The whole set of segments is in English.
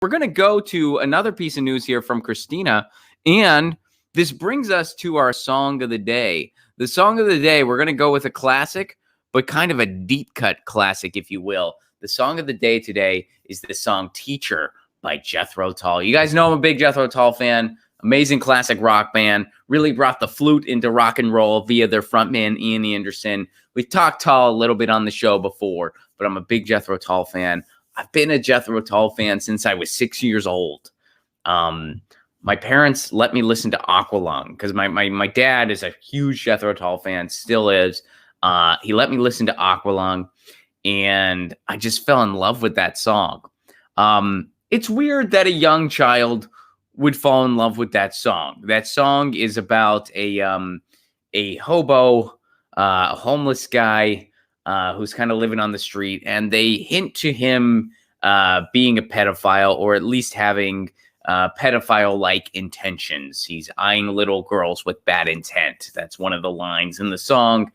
we're going to go to another piece of news here from Christina, and this brings us to our song of the day. The song of the day, we're going to go with a classic, but kind of a deep cut classic, if you will. The song of the day today is the song Teacher by Jethro Tull. You guys know I'm a big Jethro Tull fan. Amazing classic rock band. Really brought the flute into rock and roll via their frontman, Ian Anderson. We've talked Tull a little bit on the show before, but I'm a big Jethro Tull fan. I've been a Jethro Tull fan since I was 6 years old. My parents let me listen to Aqualung because my dad is a huge Jethro Tull fan, still is. He let me listen to Aqualung, and I just fell in love with that song. It's weird that a young child would fall in love with that song. That song is about a hobo, a homeless guy who's kind of living on the street, and they hint to him being a pedophile, or at least having pedophile-like intentions. He's eyeing little girls with bad intent. That's one of the lines in the song.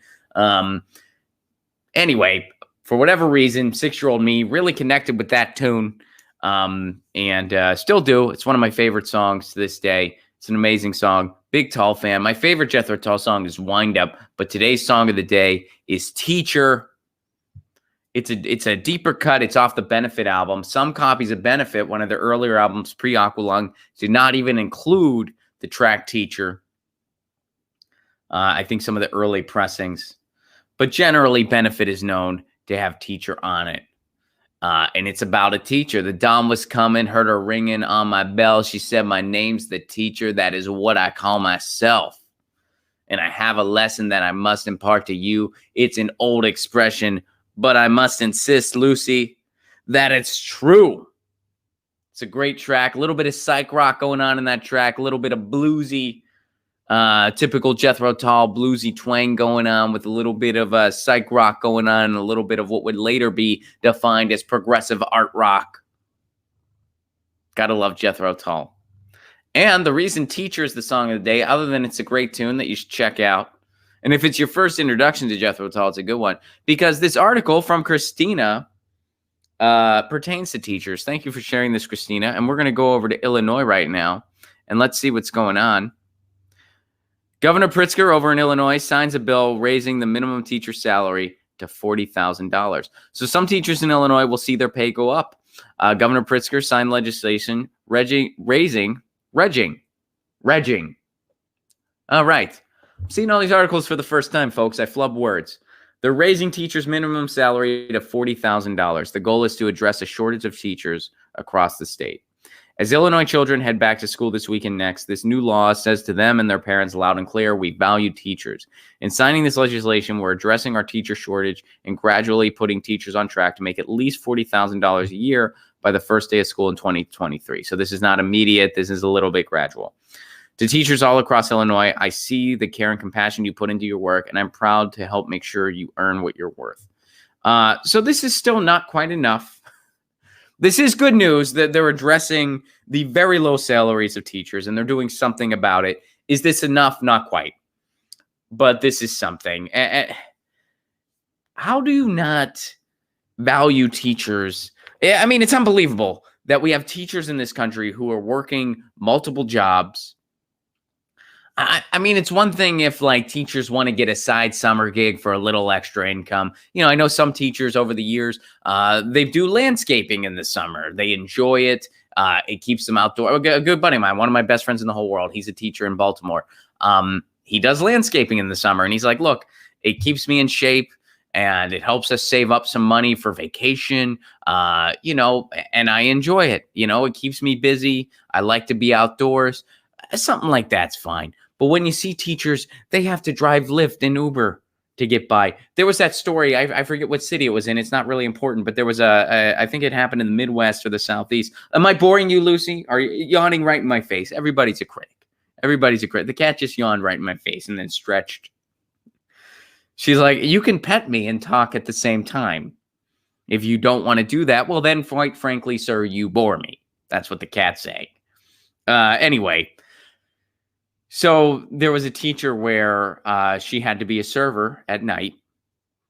Anyway, for whatever reason, 6-year-old me really connected with that tune. And still do. It's one of my favorite songs to this day. It's an amazing song. Big Tull fan. My favorite Jethro Tull song is Wind Up, but today's song of the day is Teacher. It's a deeper cut. It's off the Benefit album. Some copies of Benefit, one of their earlier albums pre-Aqualung, did not even include the track Teacher. I think some of the early pressings. But generally, Benefit is known to have Teacher on it. And it's about a teacher. The dawn was coming, heard her ringing on my bell. She said, my name's the teacher. That is what I call myself. And I have a lesson that I must impart to you. It's an old expression, but I must insist, Lucy, that it's true. It's a great track. A little bit of psych rock going on in that track. A little bit of bluesy, typical Jethro Tull bluesy twang going on, with a little bit of psych rock going on, and a little bit of what would later be defined as progressive art rock. Gotta love Jethro Tull. And the reason Teacher is the song of the day, other than it's a great tune that you should check out, and if it's your first introduction to Jethro Tull, it's a good one, because this article from Christina pertains to teachers. Thank you for sharing this, Christina. And we're going to go over to Illinois right now, and let's see what's going on. Governor Pritzker over in Illinois signs a bill raising the minimum teacher salary to $40,000. So some teachers in Illinois will see their pay go up. Governor Pritzker signed legislation raising. All right. I'm seeing all these articles for the first time, folks. I flub words. They're raising teachers' minimum salary to $40,000. The goal is to address a shortage of teachers across the state. As Illinois children head back to school this week and next, this new law says to them and their parents loud and clear, we value teachers. In signing this legislation, we're addressing our teacher shortage and gradually putting teachers on track to make at least $40,000 a year by the first day of school in 2023. So this is not immediate. This is a little bit gradual. To teachers all across Illinois, I see the care and compassion you put into your work, and I'm proud to help make sure you earn what you're worth. So this is still not quite enough. This is good news that they're addressing the very low salaries of teachers, and they're doing something about it. Is this enough? Not quite. But this is something. How do you not value teachers? I mean, it's unbelievable that we have teachers in this country who are working multiple jobs. I mean, it's one thing if like teachers want to get a side summer gig for a little extra income. You know, I know some teachers over the years, they do landscaping in the summer. They enjoy it. It keeps them outdoor. A good buddy of mine, one of my best friends in the whole world, he's a teacher in Baltimore. He does landscaping in the summer, and he's like, look, it keeps me in shape, and it helps us save up some money for vacation, you know, and I enjoy it. You know, it keeps me busy. I like to be outdoors. Something like that's fine. But when you see teachers, they have to drive Lyft and Uber to get by. There was that story. I forget what city it was in. It's not really important, but there was I think it happened in the Midwest or the Southeast. Am I boring you, Lucy? Are you yawning right in my face? Everybody's a critic. Everybody's a critic. The cat just yawned right in my face and then stretched. She's like, you can pet me and talk at the same time. If you don't want to do that, well, then quite frankly, sir, you bore me. That's what the cat's saying. Anyway. So there was a teacher where she had to be a server at night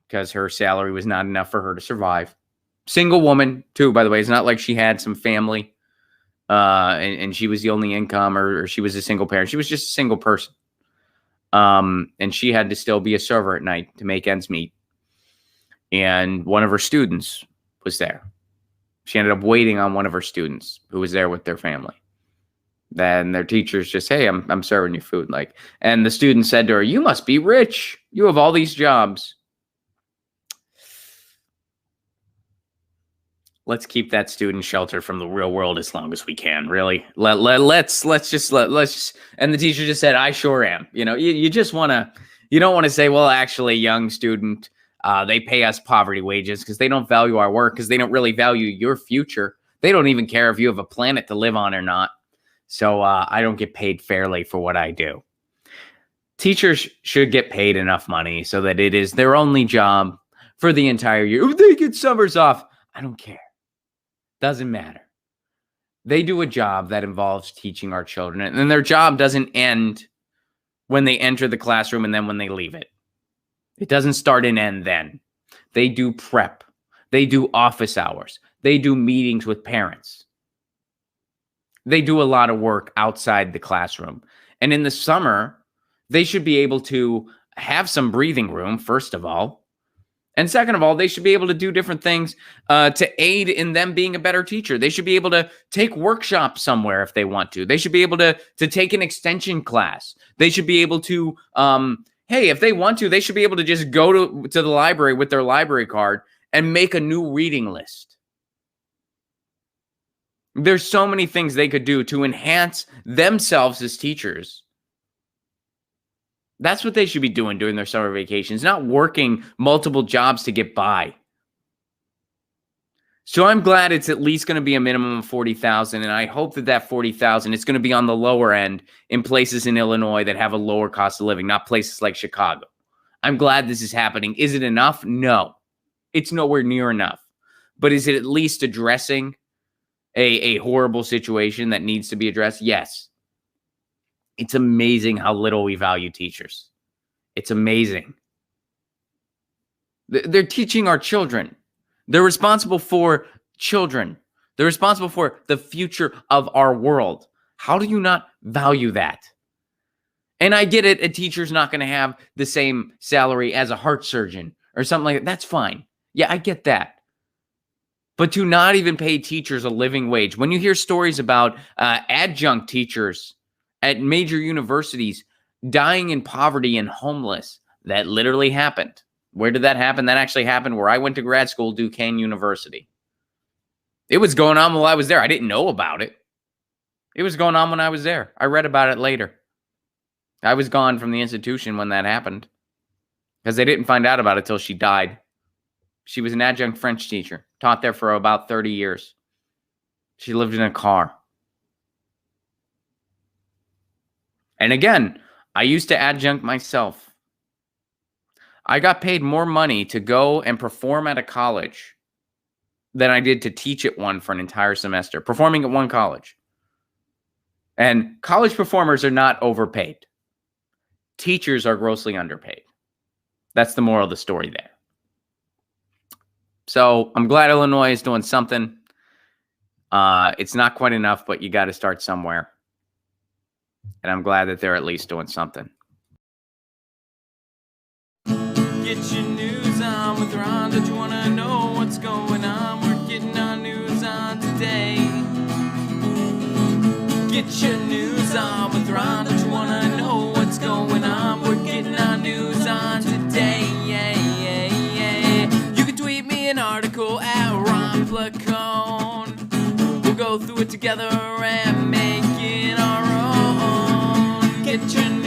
because her salary was not enough for her to survive. Single woman, too, by the way. It's not like she had some family. and she was the only income, or she was a single parent. She was just a single person. And she had to still be a server at night to make ends meet. And one of her students was there. She ended up waiting on one of her students who was there with their family. Then their teachers just, hey, I'm serving you food. And the student said to her, you must be rich. You have all these jobs. Let's keep that student sheltered from the real world as long as we can. Really, let's just. And the teacher just said, "I sure am." You know, you just want to. You don't want to say, "Well, actually, young student, they pay us poverty wages because they don't value our work, because they don't really value your future. They don't even care if you have a planet to live on or not. So I don't get paid fairly for what I do." Teachers should get paid enough money so that it is their only job for the entire year. If they get summers off, I don't care. Doesn't matter. They do a job that involves teaching our children, and their job doesn't end when they enter the classroom and then when they leave it. It doesn't start and end then. They do prep. They do office hours. They do meetings with parents. They do a lot of work outside the classroom. And in the summer, they should be able to have some breathing room, first of all. And second of all, they should be able to do different things to aid in them being a better teacher. They should be able to take workshops somewhere if they want to. They should be able to take an extension class. They should be able to, hey, if they want to, they should be able to just go to the library with their library card and make a new reading list. There's so many things they could do to enhance themselves as teachers. That's what they should be doing during their summer vacations, not working multiple jobs to get by. So I'm glad it's at least going to be a minimum of $40,000, and I hope that $40,000 is going to be on the lower end in places in Illinois that have a lower cost of living, not places like Chicago. I'm glad this is happening. Is it enough? No, it's nowhere near enough. But is it at least addressing a horrible situation that needs to be addressed? Yes. It's amazing how little we value teachers. It's amazing. They're teaching our children. They're responsible for children. They're responsible for the future of our world. How do you not value that? And I get it. A teacher's not going to have the same salary as a heart surgeon or something like that. That's fine. Yeah, I get that. But to not even pay teachers a living wage. When you hear stories about adjunct teachers at major universities dying in poverty and homeless, that literally happened. Where did that happen? That actually happened where I went to grad school, Duquesne University. It was going on while I was there. I didn't know about it. It was going on when I was there. I read about it later. I was gone from the institution when that happened because they didn't find out about it till she died. She was an adjunct French teacher, taught there for about 30 years. She lived in a car. And again, I used to adjunct myself. I got paid more money to go and perform at a college than I did to teach at one for an entire semester, performing at one college. And college performers are not overpaid. Teachers are grossly underpaid. That's the moral of the story there. So I'm glad Illinois is doing something. It's not quite enough, but you got to start somewhere. And I'm glad that they're at least doing something. Get your news on with Ron. Don't you want to know what's going on? We're getting our news on today. Get your news on with Ron. Don't you want to know what's going on? We're getting our news on today. Yeah, yeah, yeah. You can tweet me an article at Ron Placone. We'll go through it together and make it our own. Get your